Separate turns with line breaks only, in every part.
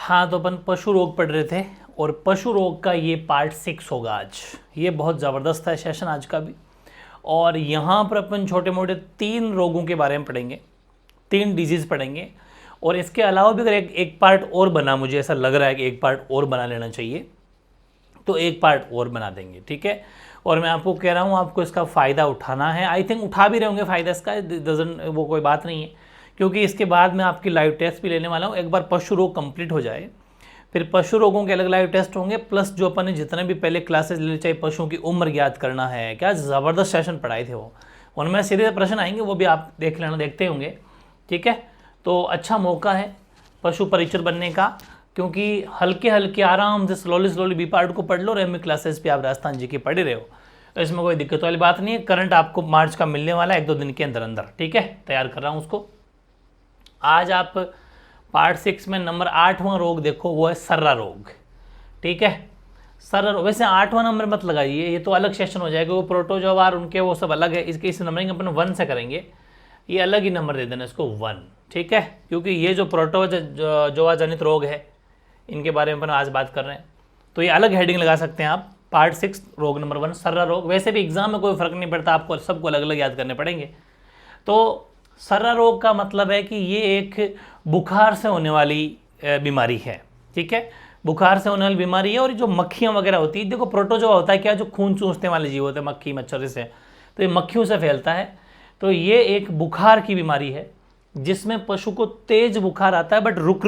हाँ, तो अपन पशु रोग पढ़ रहे थे और पशु रोग का ये पार्ट 6 होगा आज। ये बहुत ज़बरदस्त है सेशन आज का भी। और यहाँ पर अपन छोटे मोटे 3 रोगों के बारे में पढ़ेंगे, 3 डिजीज़ पढ़ेंगे। और इसके अलावा भी अगर एक पार्ट और बना, मुझे ऐसा लग रहा है कि एक पार्ट और बना लेना चाहिए, तो एक पार्ट और बना देंगे, ठीक है। और मैं आपको कह रहा हूँ, आपको इसका फ़ायदा उठाना है। आई थिंक उठा भी रहे होंगे फ़ायदा इसका, डजन वो कोई बात नहीं है, क्योंकि इसके बाद मैं आपकी लाइव टेस्ट भी लेने वाला हूँ। एक बार पशु रोग कंप्लीट हो जाए, फिर पशु रोगों के अलग लाइव टेस्ट होंगे, प्लस जो अपन ने जितने भी पहले क्लासेस ले, चाहे पशुओं की उम्र ज्ञात करना है, क्या ज़बरदस्त सेशन पढ़ाए थे वो, उनमें सीधे प्रश्न आएंगे, वो भी आप देख लेना, देखते होंगे, ठीक है। तो अच्छा मौका है पशु परिचर बनने का, क्योंकि हल्के हल्के आराम से स्लोली बी पार्ट को पढ़ लो। रेमी क्लासेस पे आप राजस्थान जी की पढ़ ही रहे हो, तो इसमें कोई दिक्कत वाली बात नहीं है। करंट आपको मार्च का मिलने वाला है 1-2 दिन के अंदर अंदर, ठीक है। तैयार कर रहा हूँ उसको। आज आप पार्ट 6 में नंबर 8वां रोग देखो, वो है सर्रा रोग, ठीक है। सर्रा रोग, वैसे 8वां नंबर मत लगाइए, ये तो अलग सेशन हो जाएगा। वो प्रोटोजोआर उनके वो सब अलग है, इसके इस नंबरिंग अपन 1 से करेंगे, ये अलग ही नंबर दे देना इसको 1, ठीक है। क्योंकि ये जो प्रोटोजोआ जनित रोग है, इनके बारे में अपन आज बात कर रहे हैं, तो ये अलग हेडिंग लगा सकते हैं आप। पार्ट 6 रोग नंबर 1 सर्रा रोग। वैसे भी एग्जाम में कोई फर्क नहीं पड़ता, आपको सबको अलग अलग याद करने पड़ेंगे। तो सर्रा रोग का मतलब है कि ये एक बुखार से होने वाली बीमारी है, ठीक है। बुखार से होने वाली बीमारी है। और जो मक्खियाँ वगैरह होती है, देखो प्रोटोजोआ होता है क्या, जो खून चूसने वाले जीव होते हैं, मक्खी मच्छर से, तो ये मक्खियों से फैलता है। तो ये एक बुखार की बीमारी है, जिसमें पशु को तेज बुखार आता है, बट रुक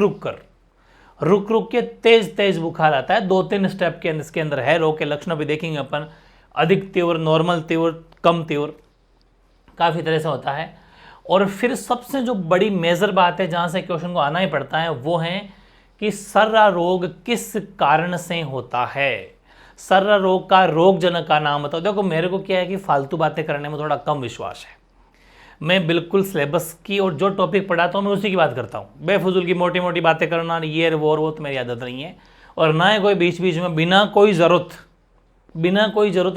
रुक के तेज बुखार आता है। 2-3 स्टेप के इसके अंदर है। रोग के लक्षणों भी देखेंगे अपन, अधिक तीव्र, नॉर्मल तीव्र, कम तीव्र, काफ़ी तरह से होता है। और फिर सबसे जो बड़ी मेजर बात है, जहाँ से क्वेश्चन को आना ही पड़ता है, वो है कि सर्रा रोग किस कारण से होता है। सर्रा रोग का रोगजनक का नाम बताओ। देखो मेरे को क्या है कि फालतू बातें करने में थोड़ा कम विश्वास है। मैं बिल्कुल सिलेबस की और जो टॉपिक पढ़ाता हूँ मैं उसी की बात करता हूँ। बेफजूल की मोटी मोटी बातें करना, ये वो तो मेरी आदत नहीं है। और ना ही कोई बीच बीच में बिना कोई ज़रूरत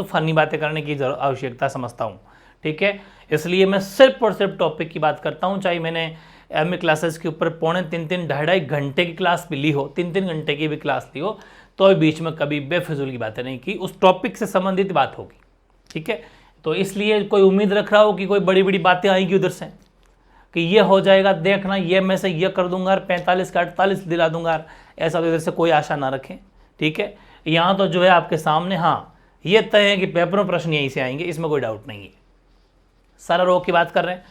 फनी बातें करने की आवश्यकता समझता हूँ, ठीक है। इसलिए मैं सिर्फ और सिर्फ टॉपिक की बात करता हूँ। चाहे मैंने एमए क्लासेस के ऊपर 3.5 ढाई घंटे की क्लास भी ली हो, 3 घंटे की भी क्लास ली हो, तो बीच में कभी बेफजूल की बातें नहीं की, उस टॉपिक से संबंधित बात होगी, ठीक है। तो इसलिए कोई उम्मीद रख रहा हो कि कोई बड़ी बड़ी बातें आएंगी उधर से, कि ये हो जाएगा, देखना ये मैं से ये कर दूंगा, 45 का 48 दिला दूंगा, ऐसा तो इधर से कोई आशा ना रखें, ठीक है। यहाँ तो जो है आपके सामने, हाँ ये तय है कि पेपरों प्रश्न यहीं से आएंगे, इसमें कोई डाउट नहीं है। सर्रा रोग की बात कर रहे हैं।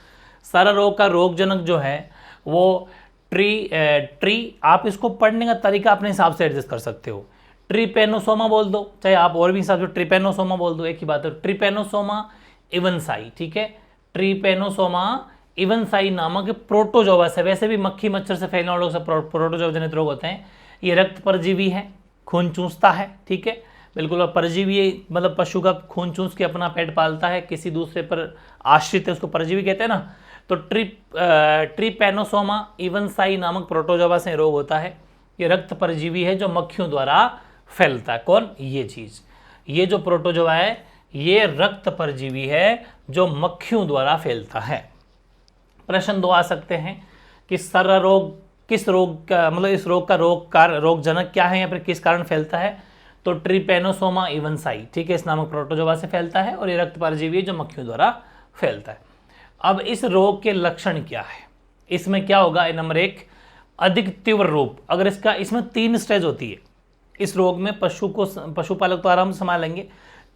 सर्रा रोग का रोगजनक जो है वो ट्री, आप इसको पढ़ने का तरीका अपने हिसाब से एडजस्ट कर सकते हो। ट्रिपेनोसोमा बोल दो, चाहे आप और भी हिसाब से ट्रिपेनोसोमा बोल दो, एक ही बात है। ट्रिपेनोसोमा इवनसाई, ठीक है। ट्रिपेनोसोमा इवनसाई नामक प्रोटोजोआ से, वैसे भी मक्खी मच्छर से फैलने वालों से प्रोटोजोआ जनित रोग होते हैं। ये रक्त परजीवी है, खून चूसता है, ठीक है, बिल्कुल। और परजीवी मतलब पशु का खून चूस के अपना पेट पालता है, किसी दूसरे पर आश्रित है, उसको परजीवी कहते हैं ना। तो ट्रिपेनोसोमा इवनसाई नामक प्रोटोजोआ से रोग होता है। ये रक्त परजीवी है जो मक्खियों द्वारा फैलता है। कौन? ये चीज, ये जो प्रोटोजोआ है ये रक्त परजीवी है जो मक्खियों द्वारा फैलता है। प्रश्न 2 आ सकते हैं कि सर्रा रोग किस रोग का, मतलब इस रोग का रोगजनक क्या है या फिर किस कारण फैलता है। तो ट्रिपेनोसोमा इवनसाई, ठीक है, इस नामक प्रोटोजोआ से फैलता है और ये रक्त परजीवी है जो मक्खियों द्वारा फैलता है। अब इस रोग के लक्षण क्या है, इसमें क्या होगा। नंबर 1, अधिक तीव्र रूप। अगर इसमें 3 स्टेज होती है इस रोग में, पशुपालक तो आराम से संभालेंगे।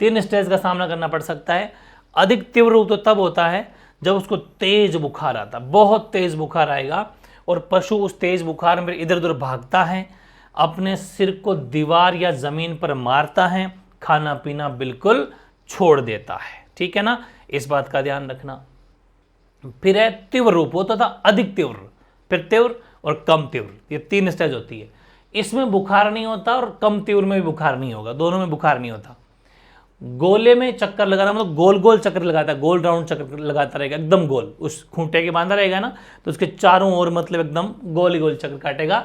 3 स्टेज का सामना करना पड़ सकता है। अधिक तीव्र रूप तो तब होता है जब उसको तेज बुखार आता है, बहुत तेज बुखार आएगा और पशु उस तेज बुखार में इधर उधर भागता है, अपने सिर को दीवार या जमीन पर मारता है, खाना पीना बिल्कुल छोड़ देता है, ठीक है ना, इस बात का ध्यान रखना। फिर है तीव्र रूप, होता था अधिक तीव्र, फिर तीव्र और कम तीव्र, ये 3 स्टेज होती है। इसमें बुखार नहीं होता और कम तीव्र में भी बुखार नहीं होगा, दोनों में बुखार नहीं होता। गोले में चक्कर लगाना मतलब गोल गोल चक्कर लगाता है, गोल राउंड चक्कर लगाता रहेगा, एकदम गोल, उस खूंटे के बांधा रहेगा ना, तो उसके चारों ओर मतलब एकदम गोल गोल चक्कर काटेगा।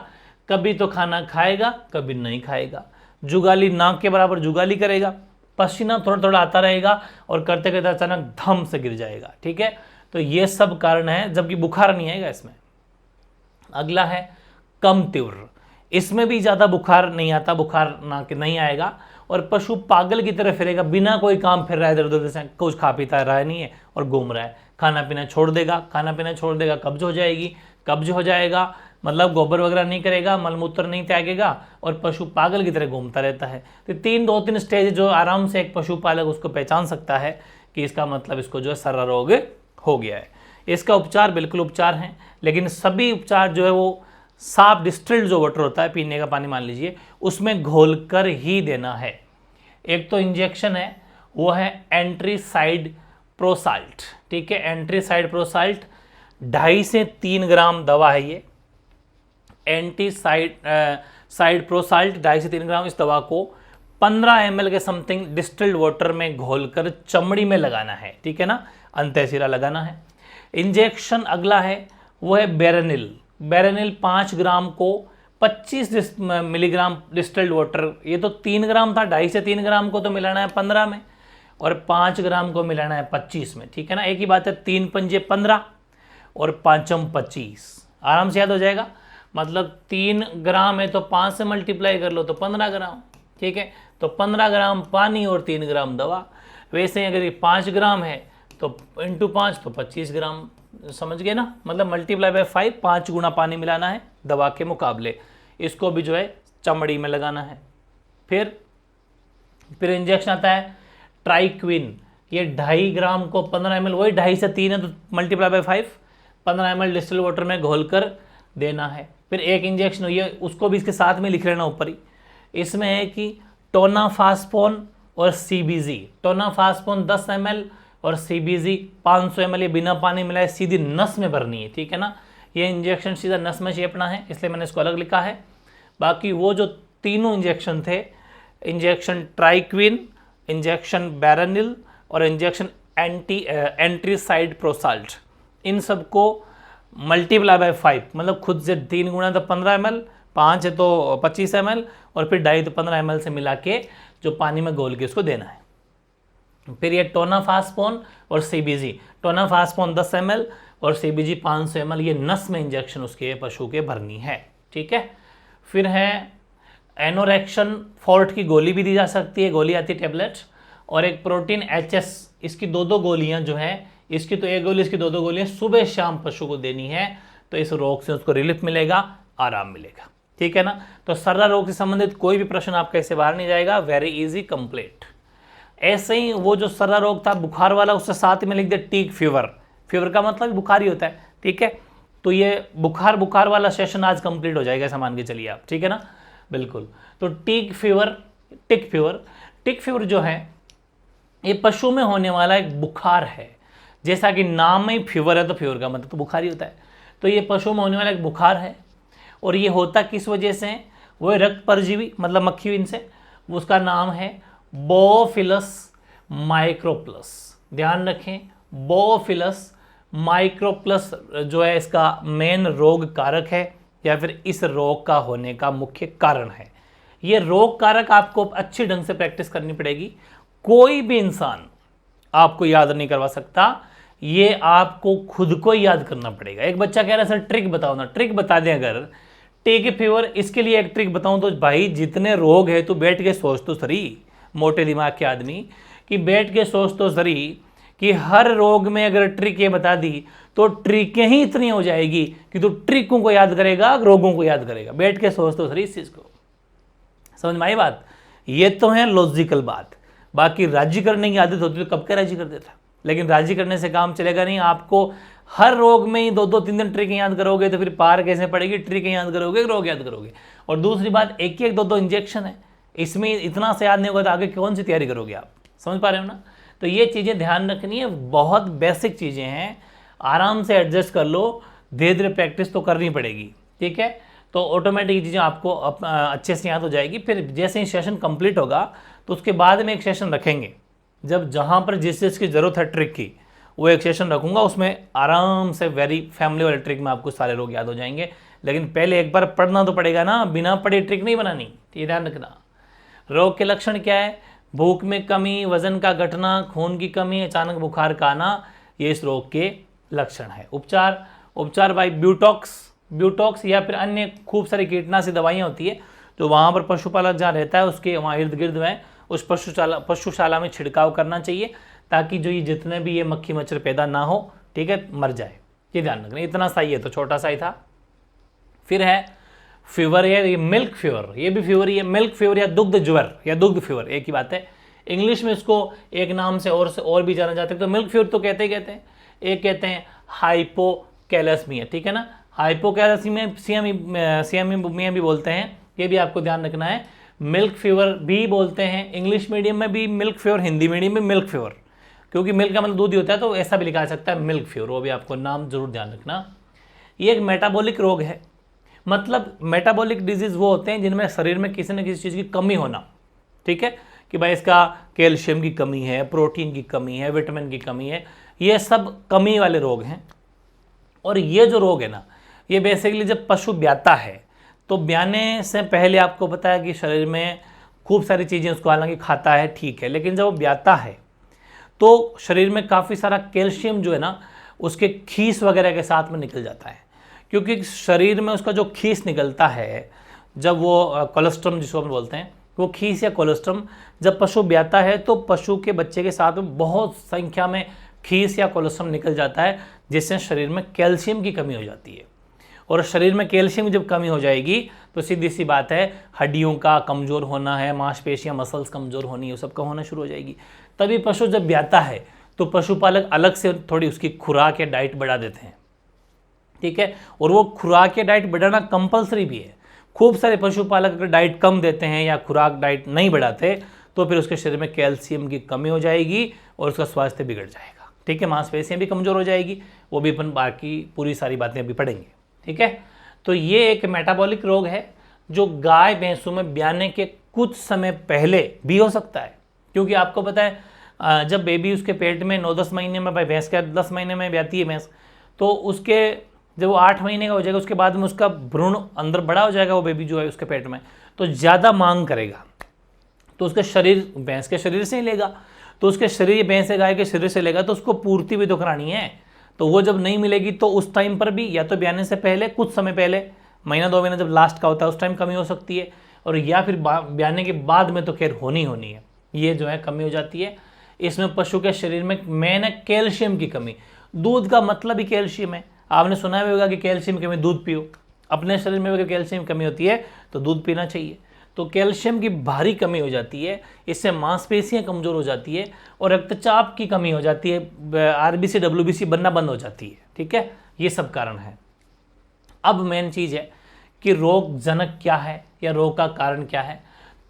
कभी तो खाना खाएगा, कभी नहीं खाएगा। जुगाली, नाक के बराबर जुगाली करेगा, पसीना थोड़ा थोड़ा आता रहेगा और करते करते अचानक धम से गिर जाएगा, ठीक है। तो ये सब कारण है, जबकि बुखार नहीं आएगा इसमें। अगला है कम तीव्र। इसमें भी ज़्यादा बुखार नहीं आता, बुखार ना कि नहीं आएगा, और पशु पागल की तरह फिरेगा, बिना कोई काम फिर रहा है इधर उधर से, कुछ खा पीता रहा नहीं है और घूम रहा है, खाना पीना छोड़ देगा, खाना पीना छोड़ देगा, कब्ज हो जाएगी, कब्ज हो जाएगा मतलब गोबर वगैरह नहीं करेगा, मलमूत्र नहीं त्यागेगा और पशु पागल की तरह घूमता रहता है। तो दो तीन स्टेज जो आराम से एक पशुपालक उसको पहचान सकता है कि इसका मतलब इसको जो है सर्रा रोग हो गया है। इसका उपचार बिल्कुल उपचार हैं, लेकिन सभी उपचार जो है वो साफ डिस्टिल्ड जो वाटर होता है, पीने का पानी मान लीजिए, उसमें घोल कर ही देना है। एक तो इंजेक्शन है, वो है एंट्रीसाइड प्रोसाल्ट, ठीक है, एंट्रीसाइड प्रोसाल्ट 2.5 से 3 ग्राम दवा है ये, साइड प्रोसाल्ट 2.5 से 3 ग्राम। इस दवा को 15 ml के समथिंग डिस्टिल्ड वाटर में घोलकर चमड़ी में लगाना है, ठीक है ना, अंतःशिरा लगाना है। इंजेक्शन अगला है वो है बेरेनिल। बेरेनिल 5 ग्राम को 25 मिलीग्राम डिस्टिल्ड वाटर, ये तो 3 ग्राम था, 2.5 से 3 ग्राम को तो मिलाना है 15 में और 5 ग्राम को मिलाना है 25 में, ठीक है ना। एक ही बात है, 3 पंजे 15 और 5 25, आराम से याद हो जाएगा। मतलब 3 ग्राम है तो 5 से मल्टीप्लाई कर लो तो 15 ग्राम, ठीक है। तो 15 ग्राम पानी और 3 ग्राम दवा। वैसे अगर ये 5 ग्राम है तो इंटू 5 तो 25 ग्राम, समझ गए ना, मतलब मल्टीप्लाई बाय 5, 5 गुना पानी मिलाना है दवा के मुकाबले। इसको भी जो है चमड़ी में लगाना है। फिर इंजेक्शन आता है ट्राइक्विन, ये 2.5 ग्राम को 15 ml, वही 2.5 से 3 है तो multiply by 5, 15 ml distil water में घोलकर देना है। फिर एक इंजेक्शन हुई है, उसको भी इसके साथ में लिख लेना ऊपर ही। इसमें है कि टोनाफास्पोन और सीबीजी। टोनाफास्पोन 10 ml और सीबीजी 500 ml, ये बिना पानी मिलाए सीधी नस में भरनी है, ठीक है ना। ये इंजेक्शन सीधा नस में चेपना है, इसलिए मैंने इसको अलग लिखा है। बाकी वो जो तीनों इंजेक्शन थे, इंजेक्शन ट्राइक्विन, इंजेक्शन बेरेनिल और इंजेक्शन एंट्रीसाइड प्रोसाल्ट, इन सबको मल्टीप्लाई बाय 5, मतलब खुद से 3 गुना तो 15 ml, 5 है तो 25 ml और फिर 2.5 तो 15 ml से मिला के जो पानी में घोल के उसको देना है। फिर ये टोनाफास्पोन और सीबीजी, टोनाफास्पोन 10 ml और सीबीजी 500 ml, ये नस में इंजेक्शन उसके पशु के भरनी है, ठीक है। फिर है एनोरेक्शन फोर्ट की गोली भी दी जा सकती है, गोली आती है टैबलेट, और एक प्रोटीन HS, इसकी 2 गोलियां जो हैं, इसकी तो 1 गोली, इसकी 2 गोलियां सुबह शाम पशु को देनी है, तो इस रोग से उसको रिलीफ मिलेगा, आराम मिलेगा, ठीक है ना। तो सर्रा रोग से संबंधित कोई भी प्रश्न आपका इससे बाहर नहीं जाएगा, वेरी इजी कंप्लीट। ऐसे ही वो जो सर्रा रोग था बुखार वाला, उससे साथ में लिख दे टीक फीवर। फीवर का मतलब बुखार ही होता है, ठीक है। तो ये बुखार वाला सेशन आज कंप्लीट हो जाएगा, ऐसा मान के चलिए आप, ठीक है ना, बिल्कुल। तो टिक फीवर जो है ये पशु में होने वाला एक बुखार है, जैसा कि नाम में ही फीवर है तो फीवर का मतलब तो बुखार ही होता है। तो ये पशु में होने वाला एक बुखार है, और ये होता किस वजह से, वो रक्त परजीवी मतलब मक्खी इनसे, उसका नाम है बोफिलस माइक्रोप्लस। ध्यान रखें, बोफिलस माइक्रोप्लस जो है इसका मेन रोग कारक है, या फिर इस रोग का होने का मुख्य कारण है। ये रोग कारक आपको अच्छी ढंग से प्रैक्टिस करनी पड़ेगी, कोई भी इंसान आपको याद नहीं करवा सकता, ये आपको खुद को याद करना पड़ेगा। एक बच्चा कह रहा है सर ट्रिक बताओ ना, ट्रिक बता दें अगर टिक फीवर, इसके लिए एक ट्रिक बताऊं तो भाई जितने रोग है तू बैठ के सोच तो सही, मोटे दिमाग के आदमी, कि बैठ के सोच तो सही कि हर रोग में अगर ट्रिक ये बता दी तो ट्रिकें ही इतनी हो जाएगी कि तू ट्रिकों को याद करेगा, रोगों को याद करेगा। बैठ के सोच तो सही इस चीज को, समझ में आई बात। ये तो है लॉजिकल बात, बाकी राजी करने की आदत होती तो कब का राजी कर देता, लेकिन राजी करने से काम चलेगा नहीं। आपको हर रोग में ही 2-2, 3-3 ट्रिक याद करोगे तो फिर पार कैसे पड़ेगी, ट्रिक याद करोगे, रोग याद करोगे। और दूसरी बात, 1-1, 2-2 इंजेक्शन है, इसमें इतना से याद नहीं होगा तो आगे कौन सी तैयारी करोगे आप, समझ पा रहे हो ना। तो ये चीज़ें ध्यान रखनी है, बहुत बेसिक चीज़ें हैं, आराम से एडजस्ट कर लो, धीरे धीरे प्रैक्टिस तो करनी पड़ेगी, ठीक है। तो ऑटोमेटिक चीज़ें आपको अच्छे से याद हो जाएगी। फिर जैसे ही सेशन कंप्लीट होगा तो उसके बाद में एक सेशन रखेंगे, जब जहाँ पर जिस चीज़ की ज़रूरत है ट्रिक की, वो एक सेशन रखूँगा, उसमें आराम से वेरी फैमिली वाले ट्रिक में आपको सारे लोग याद हो जाएंगे। लेकिन पहले एक बार पढ़ना तो पड़ेगा ना, बिना पढ़े ट्रिक नहीं बनानी, ये ध्यान रखना। रोग के लक्षण क्या है, भूख में कमी, वजन का घटना, खून की कमी, अचानक बुखार का आना, ये इस रोग के लक्षण है। उपचार बाय ब्यूटॉक्स, ब्यूटॉक्स या फिर अन्य खूब सारी कीटनाशक दवाइयाँ होती है, तो वहाँ पर पशुपालक जहाँ रहता है उसके वहाँ इर्द गिर्द में उस पशुशाला में छिड़काव करना चाहिए, ताकि जो ये जितने भी ये मक्खी मच्छर पैदा ना हो, ठीक है, मर जाए। ये ध्यान रखना। इतना सा ही है, तो छोटा सा ही था। फिर है फीवर है, ये मिल्क फीवर, ये भी फीवर ही है। मिल्क फीवर या दुग्ध ज्वर या दुग्ध फीवर एक ही बात है। इंग्लिश में इसको एक नाम से और भी जाना जाता है। तो मिल्क फीवर तो कहते हैं, एक कहते हैं हाइपोकैलेसीमिया, ठीक है ना, हाइपोकैलेसीमिया भी बोलते हैं, ये भी आपको ध्यान रखना है। मिल्क फीवर भी बोलते हैं, इंग्लिश मीडियम में भी मिल्क फीवर, हिंदी मीडियम में मिल्क फीवर, क्योंकि मिल्क का मतलब दूध ही होता है, तो ऐसा भी लिखा जा सकता है मिल्क फीवर, वो भी आपको नाम जरूर ध्यान रखना। ये एक मेटाबॉलिक रोग है, मतलब मेटाबॉलिक डिजीज वो होते हैं जिनमें शरीर में किसी न किसी चीज़ की कमी होना, ठीक है, कि भाई इसका कैल्शियम की कमी है, प्रोटीन की कमी है, विटामिन की कमी है, ये सब कमी वाले रोग हैं। और ये जो रोग है ना, ये बेसिकली जब पशु ब्याता है, तो ब्याने से पहले आपको पता है कि शरीर में खूब सारी चीज़ें उसको हालांकि खाता है, ठीक है, लेकिन जब वो ब्याता है तो शरीर में काफ़ी सारा कैल्शियम जो है ना उसके खीस वगैरह के साथ में निकल जाता है, क्योंकि शरीर में उसका जो खीस निकलता है, जब वो कोलेस्ट्रम जिसको हम बोलते हैं, वो खीस या कोलेस्ट्रम जब पशु ब्याता है तो पशु के बच्चे के साथ में बहुत संख्या में खीस या कोलेस्ट्रम निकल जाता है, जिससे शरीर में कैल्शियम की कमी हो जाती है। और शरीर में कैल्शियम की जब कमी हो जाएगी तो सीधी सी बात है, हड्डियों का कमज़ोर होना है, मांसपेशियां मसल्स कमज़ोर होनी है, वो सब का होना शुरू हो जाएगी। तभी पशु जब ब्याता है तो पशुपालक अलग से थोड़ी उसकी खुराक या डाइट बढ़ा देते हैं, ठीक है, और वो खुराक या डाइट बढ़ाना कंपलसरी भी है। खूब सारे पशुपालक अगर डाइट कम देते हैं या खुराक डाइट नहीं बढ़ाते तो फिर उसके शरीर में कैल्शियम की कमी हो जाएगी और उसका स्वास्थ्य बिगड़ जाएगा, ठीक है, मांसपेशियां भी कमज़ोर हो जाएगी, वो भी अपन बाकी पूरी सारी बातें अभी पढ़ेंगे, ठीक है। तो ये एक मेटाबॉलिक रोग है जो गाय भैंसों में ब्याने के कुछ समय पहले भी हो सकता है, क्योंकि आपको पता है जब बेबी उसके पेट में 9-10 महीने में, भाई भैंस का 10 महीने में ब्याती है भैंस, तो उसके जब वो 8 महीने का हो जाएगा उसके बाद में उसका भ्रूण अंदर बड़ा हो जाएगा, वो बेबी जो है उसके पेट में, तो ज़्यादा मांग करेगा, तो उसके शरीर भैंस के शरीर से ही लेगा, तो उसके शरीर भैंस गाय के शरीर से लेगा, तो उसको पूर्ति भी तो करानी है। तो वो जब नहीं मिलेगी तो उस टाइम पर भी या तो ब्याने से पहले कुछ समय पहले, महीना 2 महीना जब लास्ट का होता है उस टाइम कमी हो सकती है, और या फिर ब्याने के बाद में तो खैर होनी है, ये जो है कमी हो जाती है। इसमें पशु के शरीर में मेन है कैल्शियम की कमी। दूध का मतलब ही कैल्शियम है, आपने सुना भी होगा कि कैल्शियम की कमी दूध पियो। अपने शरीर में अगर कैल्शियम की कमी होती है तो दूध पीना चाहिए। तो कैल्शियम की भारी कमी हो जाती है, इससे मांसपेशियां कमज़ोर हो जाती है और रक्तचाप की कमी हो जाती है, आरबीसी डब्ल्यूबीसी बनना बंद हो जाती है, ठीक है, ये सब कारण है। अब मेन चीज़ है कि रोग जनक क्या है या रोग का कारण क्या है।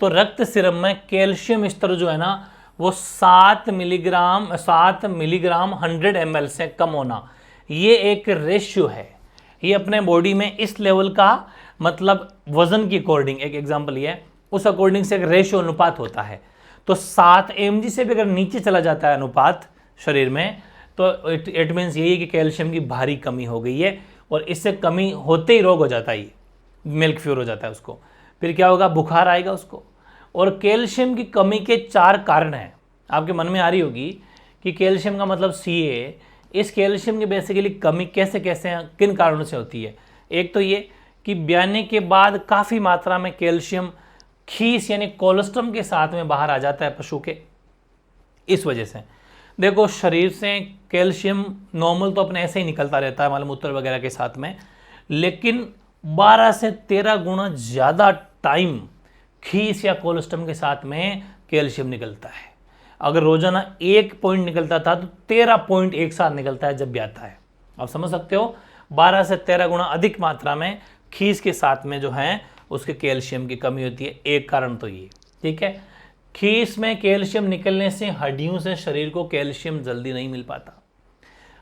तो रक्त सीरम में कैल्शियम स्तर जो है ना वो 7 मिलीग्राम 100 ml से कम होना, ये एक रेशियो है। ये अपने बॉडी में इस लेवल का मतलब वजन की अकॉर्डिंग, एक एग्जांपल ये है, उस अकॉर्डिंग से एक रेशियो अनुपात होता है। तो 7 mg से भी अगर नीचे चला जाता है अनुपात शरीर में, तो इट मीन्स यही है कि कैल्शियम की भारी कमी हो गई है, और इससे कमी होते ही रोग हो जाता है, मिल्क फीवर हो जाता है उसको। फिर क्या होगा, बुखार आएगा उसको। और कैल्शियम की कमी के 4 कारण हैं। आपके मन में आ रही होगी कि कैल्शियम का मतलब Ca, इस कैल्शियम की बेसिकली कमी कैसे किन कारणों से होती है। एक तो ये कि ब्याने के बाद काफ़ी मात्रा में कैल्शियम खीस यानी कोलेस्ट्रम के साथ में बाहर आ जाता है पशु के, इस वजह से। देखो शरीर से कैल्शियम नॉर्मल तो अपने ऐसे ही निकलता रहता है मलमूत्र वगैरह के साथ में, लेकिन 12 से 13 गुना ज़्यादा टाइम खीस या कोलेस्ट्रम के साथ में कैल्शियम निकलता है। अगर रोजाना 1 पॉइंट निकलता था तो 13 पॉइंट एक साथ निकलता है जब ब्याता है। आप समझ सकते हो, 12 से 13 गुना अधिक मात्रा में खीस के साथ में जो है उसके कैल्शियम की कमी होती है। एक कारण तो ये, ठीक है। खीस में कैल्शियम निकलने से हड्डियों से शरीर को कैल्शियम जल्दी नहीं मिल पाता।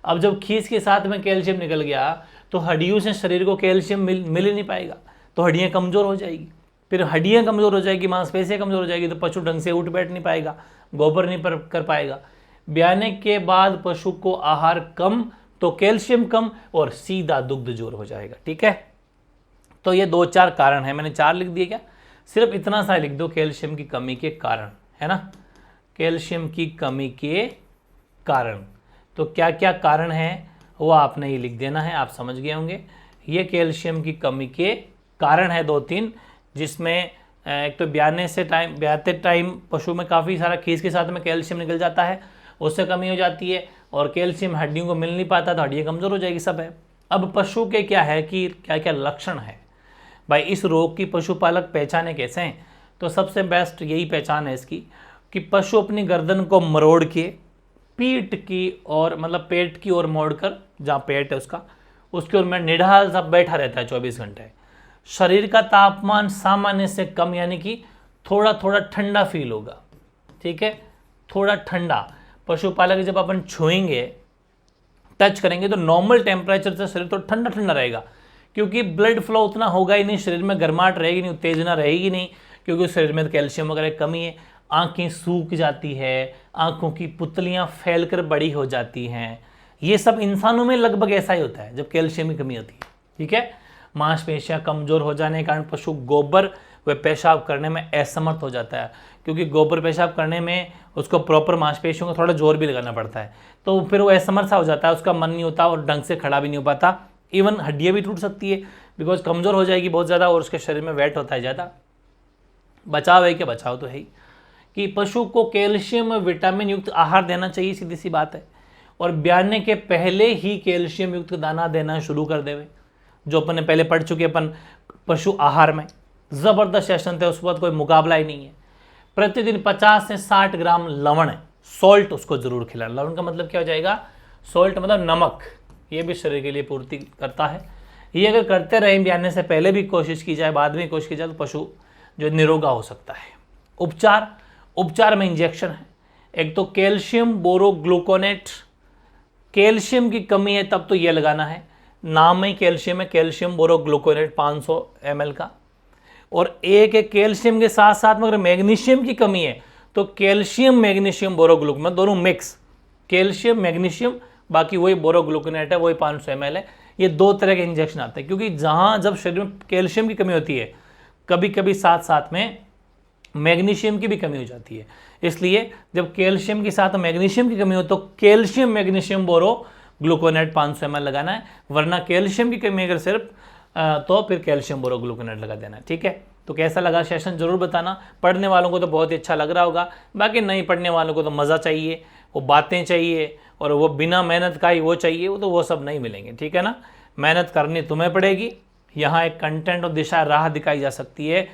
अब जब खीस के साथ में कैल्शियम निकल गया तो हड्डियों से शरीर को कैल्शियम मिल ही नहीं पाएगा, तो हड्डियाँ कमज़ोर हो जाएगी। फिर हड्डियाँ कमज़ोर हो जाएगी, मांसपेशियाँ कमज़ोर हो जाएगी, तो पशु ढंग से उठ बैठ नहीं पाएगा, गोबर नहीं कर पाएगा। ब्याने के बाद पशु को आहार कम तो कैल्शियम कम और सीधा दुग्ध जोर हो जाएगा, ठीक है। तो ये 2-4 कारण है, मैंने 4 लिख दिए क्या, सिर्फ इतना सा लिख दो, कैल्शियम की कमी के कारण, है ना, कैल्शियम की कमी के कारण। तो क्या क्या कारण है वो आपने ये लिख देना है, आप समझ गए होंगे। ये कैल्शियम की कमी के कारण है 2-3, जिसमें एक तो ब्याते टाइम पशु में काफ़ी सारा खीस के साथ में कैल्शियम निकल जाता है, उससे कमी हो जाती है, और कैल्शियम हड्डियों को मिल नहीं पाता तो हड्डियाँ कमज़ोर हो जाएगी, सब है। अब पशु के क्या है कि क्या क्या लक्षण है भाई, इस रोग की पशुपालक पहचाने कैसे हैं? तो सबसे बेस्ट यही पहचान है इसकी कि पशु अपनी गर्दन को मरोड़ के पीठ की और मतलब पेट की ओर मोड़कर, जहाँ पेट है उसकी ओर में निढाल सा बैठा रहता है 24 घंटे। शरीर का तापमान सामान्य से कम, यानी कि थोड़ा थोड़ा ठंडा फील होगा, ठीक है, थोड़ा ठंडा। पशुपालक जब अपन छुएंगे, टच करेंगे तो नॉर्मल टेम्परेचर से शरीर तो ठंडा ठंडा रहेगा, क्योंकि ब्लड फ्लो उतना होगा ही नहीं, शरीर में गर्माहट रहेगी नहीं, उत्तेजना रहेगी नहीं, क्योंकि शरीर में कैल्शियम वगैरह कमी है। आंखें सूख जाती है, आंखों की पुतलियां फैलकर बड़ी हो जाती हैं। ये सब इंसानों में लगभग ऐसा ही होता है जब कैल्शियम की कमी होती है, ठीक है। मांसपेशियां कमजोर हो जाने के कारण पशु गोबर व पेशाब करने में असमर्थ हो जाता है, क्योंकि गोबर पेशाब करने में उसको प्रॉपर मांसपेशियों को थोड़ा जोर भी लगाना पड़ता है, तो फिर वो असमर्थ हो जाता है, उसका मन नहीं होता और ढंग से खड़ा भी नहीं हो पाता। इवन हड्डियाँ भी टूट सकती है, बिकॉज कमज़ोर हो जाएगी बहुत ज़्यादा और उसके शरीर में वेट होता है ज़्यादा। बचाव है क्या? बचाव तो है ही कि पशु को कैल्शियम विटामिन युक्त आहार देना चाहिए, सीधी सी बात है, और ब्याने के पहले ही कैल्शियम युक्त दाना देना शुरू कर देवे, जो अपन ने पहले पढ़ चुके अपन पशु आहार में। ज़बरदस्त सेशन थे, उस बाद कोई मुकाबला ही नहीं है। प्रतिदिन 50 से 60 ग्राम लवण, सॉल्ट उसको जरूर खिलाना। लवण का मतलब क्या हो जाएगा? सॉल्ट मतलब नमक, ये भी शरीर के लिए पूर्ति करता है। ये अगर करते रहें, ब्याने से पहले भी कोशिश की जाए, बाद में कोशिश की जाए, तो पशु जो निरोगा हो सकता है। उपचार में इंजेक्शन है। एक तो कैल्शियम बोरोग्लूकोनेट, कैल्शियम की कमी है तब तो ये लगाना है, नाम में कैल्शियम है, कैल्शियम बोरोग्लूकोनेट 500 ml का। और एक है कैल्शियम के साथ साथ में अगर मैग्नीशियम की कमी है तो कैल्शियम मैग्नीशियम बोरोग्लूकोनेट, दोनों मिक्स, कैल्शियम मैग्नीशियम, बाकी वही बोरोग्लूकोनेट है, वही 500 ml है। ये 2 तरह के इंजेक्शन आते हैं, क्योंकि जहाँ जब शरीर में कैल्शियम की कमी होती है, कभी कभी साथ साथ में मैग्नीशियम की भी कमी हो जाती है। इसलिए जब कैल्शियम के साथ मैग्नीशियम की कमी हो तो कैल्शियम मैग्नीशियम बोरोग्लूकोनेट 500 ml लगाना है, वरना कैल्शियम की कमी अगर सिर्फ तो फिर कैल्शियम बोरोग्लूकोनेट लगा देना है, ठीक है। तो कैसा लगा सेशन जरूर बताना। पढ़ने वालों को तो बहुत ही अच्छा लग रहा होगा, बाकी नहीं पढ़ने वालों को तो मज़ा चाहिए, वो बातें चाहिए और वो बिना मेहनत का ही वो चाहिए, वो तो वो सब नहीं मिलेंगे, ठीक है ना। मेहनत करनी तुम्हें पड़ेगी। यहाँ एक कंटेंट और दिशा राह दिखाई जा सकती है,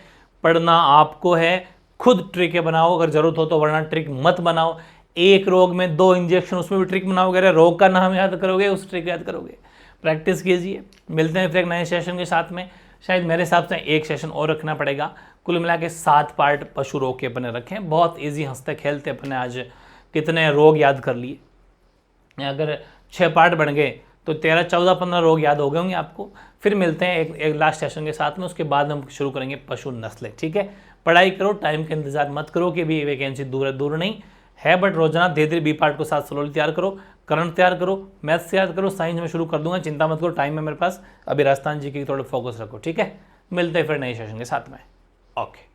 पढ़ना आपको है। खुद ट्रिकें बनाओ अगर जरूरत हो तो, वरना ट्रिक मत बनाओ। एक रोग में 2 इंजेक्शन, उसमें भी ट्रिक बनाओगे, रोग का नाम याद करोगे, उस ट्रिक याद करोगे। प्रैक्टिस कीजिए। मिलते हैं फिर एक नए सेशन के साथ में। शायद मेरे हिसाब से एक सेशन और रखना पड़ेगा। कुल मिला के 7 पार्ट पशु रोग के अपने रखें। बहुत ईजी, हंसते खेलते अपने आज कितने रोग याद कर लिए। अगर 6 पार्ट बन गए तो 13, 14, 15 रोग याद हो गए होंगे आपको। फिर मिलते हैं एक लास्ट सेशन के साथ में, उसके बाद हम शुरू करेंगे पशु नस्लें, ठीक है। पढ़ाई करो, टाइम का इंतजार मत करो कि भी वैकेंसी दूर नहीं है, बट रोजाना धीरे धीरे बी पार्ट को साथ स्लोली तैयार करो, करंट तैयार करो, मैथ्स तैयार करो, साइंस में शुरू कर दूंगा, चिंता मत करो, टाइम है मेरे पास। अभी राजस्थान जी की थोड़ा फोकस रखो, ठीक है। मिलते हैं फिर नए सेशन के साथ में। ओके।